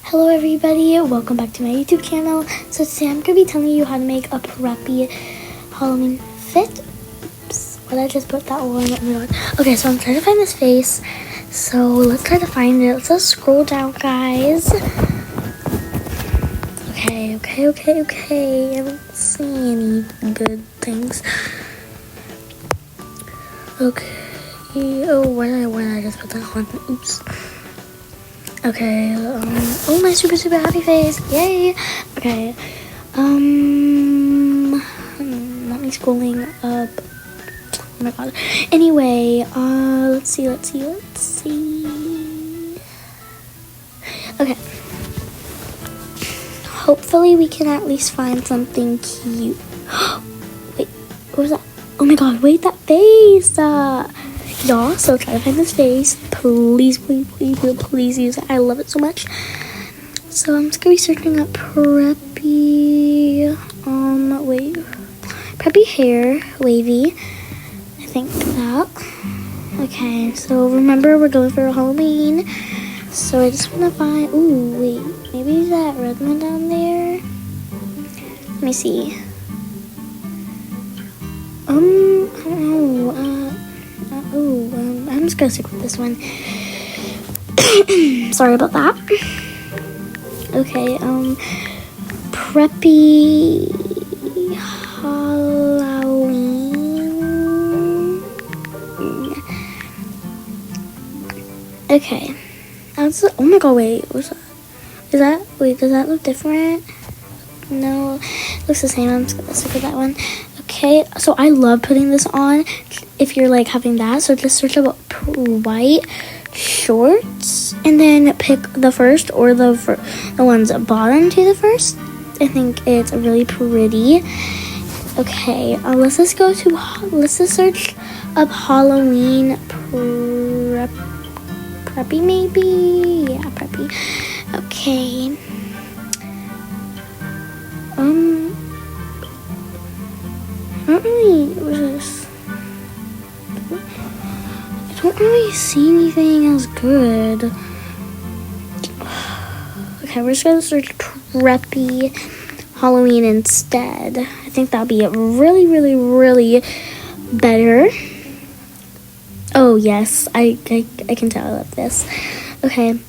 Hello everybody, welcome back to my YouTube channel. So today I'm going to be telling you how to make a preppy Halloween fit. Oops, what did I just put that one? Oh my god. Okay, so I'm trying to find this face. So let's try to find it. Let's just scroll down, guys. Okay. I don't see any good things. Okay. Oh, where did I just put that on? Oops. Okay, oh, my super happy face, yay! Okay, let me scrolling up, oh my god. Anyway, let's see. Okay, hopefully we can at least find something cute. Wait, what was that? Oh my god, wait, that face! Y'all, so try to find this face. Please use it. I love it so much. So I'm just gonna be searching up preppy, preppy hair, wavy. I think that. Okay, so remember we're going for Halloween. So I just wanna find, ooh, wait, maybe that red one down there? Let me see. I don't know, I'm just gonna stick with this one. Sorry about that. Okay, preppy Halloween. Okay. Oh my god, wait, what's that? Does that look different? No, it looks the same. I'm just gonna stick with that one. Okay, so I love putting this on if you're like having that. So just search up white shorts and then pick the first or the ones bottom to the first. I think it's really pretty. Okay, let's just search up Halloween preppy maybe. Yeah, preppy. Okay. I don't really see anything else good. Okay, we're just gonna search preppy Halloween instead. I think that'll be really better. Oh yes, I can tell I love this. Okay.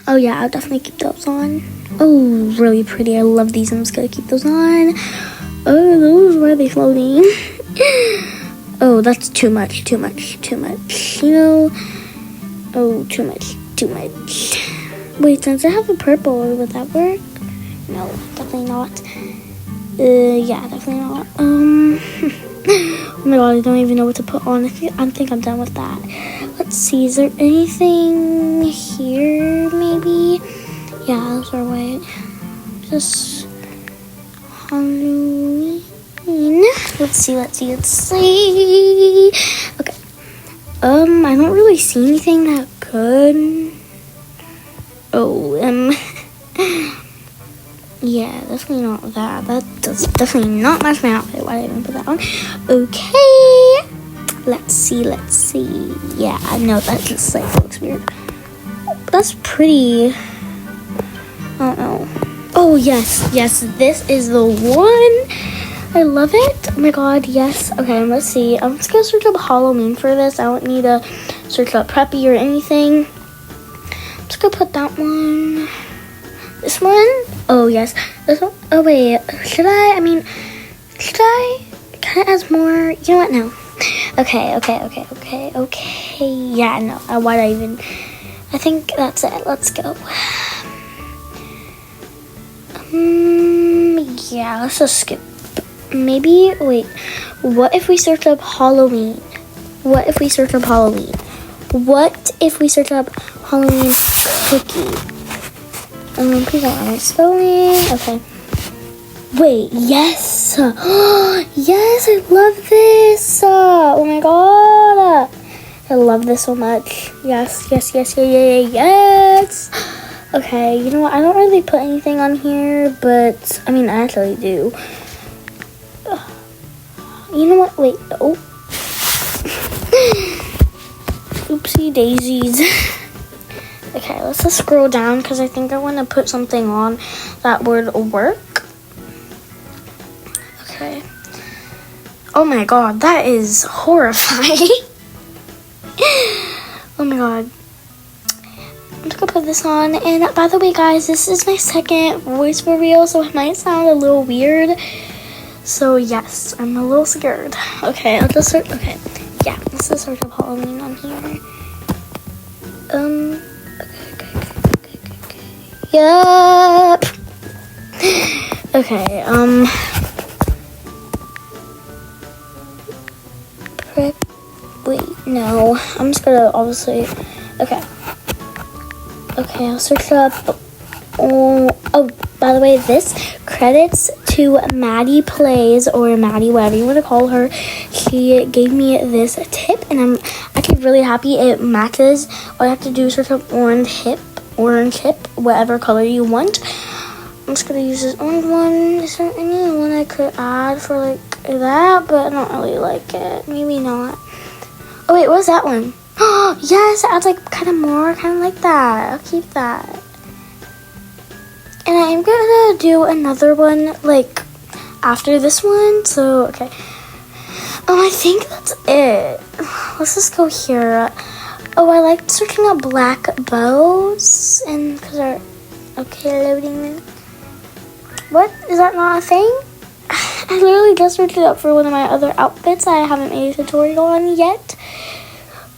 Oh yeah, I'll definitely keep those on. Oh, really pretty. I love these. I'm just gonna keep those on. Oh, those, why are they floating? Oh, that's too much. You know? Oh, too much. Wait, since I have a purple, would that work? No, definitely not. Yeah, definitely not. Oh my god, I don't even know what to put on. I think I'm done with that. Let's see, is there anything here, maybe? Yeah, those are white. Just Halloween. Let's see. Okay. I don't really see anything that good. Oh, yeah, definitely not that. That does definitely not match my outfit. Why did I even put that on? Okay. Let's see. Yeah, I know that just like looks weird. That's pretty. I don't know. Oh, yes, this is the one. I love it. Oh my god, yes. Okay, let's see. I'm just gonna search up Halloween for this. I don't need to search up preppy or anything. I'm just gonna put that one. This one? Oh, yes. This one? Oh, wait. Should I? Can I add more? You know what? No. Okay. Yeah, no. Why'd I even? I think that's it. Let's go. Yeah, let's just skip. Maybe, wait, what if we search up Halloween? What if we search up Halloween cookie? Please don't have my spelling. Okay. Wait, yes. Yes, I love this. Oh my god. I love this so much. Yes. Okay, you know what? I don't really put anything on here, but I actually do. You know what? Wait. Oh. Oopsie daisies. Okay, let's just scroll down because I think I want to put something on that would work. Okay. Oh my god, that is horrifying. Oh my god. I'm just gonna put this on. And by the way, guys, this is my second voice reveal, so it might sound a little weird. So yes, I'm a little scared. Okay, I'll just search. Okay, yeah, let's just search up Halloween on here. Okay. Yup. Okay, wait, no. I'm just gonna obviously. Okay, I'll search up. Oh, by the way, this credits to Maddie Plays, or Maddie, whatever you want to call her. She gave me this tip, and I'm actually really happy. It matches. All you have to do is search up orange hip, whatever color you want. I'm just gonna use this orange one. Is there any one I could add for like that? But I don't really like it. Maybe not. Oh wait, what's that one? Oh yes, it adds like kind of like that. I'll keep that. And I'm gonna do another one like after this one. So okay. I think that's it. Let's just go here. Oh, I like searching up black bows, and because they're okay loading. What? Is that not a thing? I literally just searched it up for one of my other outfits I haven't made a tutorial on yet.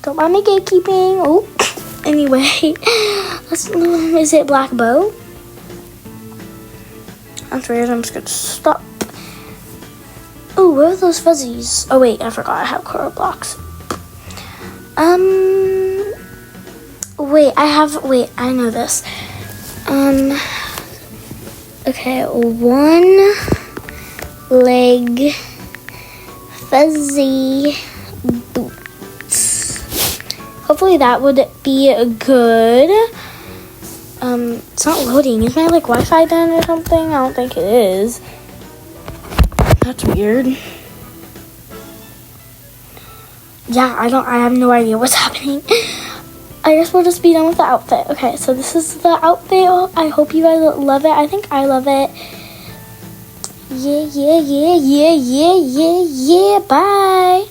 Don't mind me gatekeeping. Oh, anyway, is it black bow? That's weird. I'm just gonna stop. Oh, where are those fuzzies? Oh wait, I forgot I have color blocks. Wait, I know this. Okay, one leg fuzzy boots. Hopefully that would be good. It's not loading. Is my like Wi-Fi done or something? I don't think it is. That's weird. Yeah, I have no idea what's happening. I guess we'll just be done with the outfit. Okay, so this is the outfit. I hope you guys love it. I think I love it. Yeah. Bye.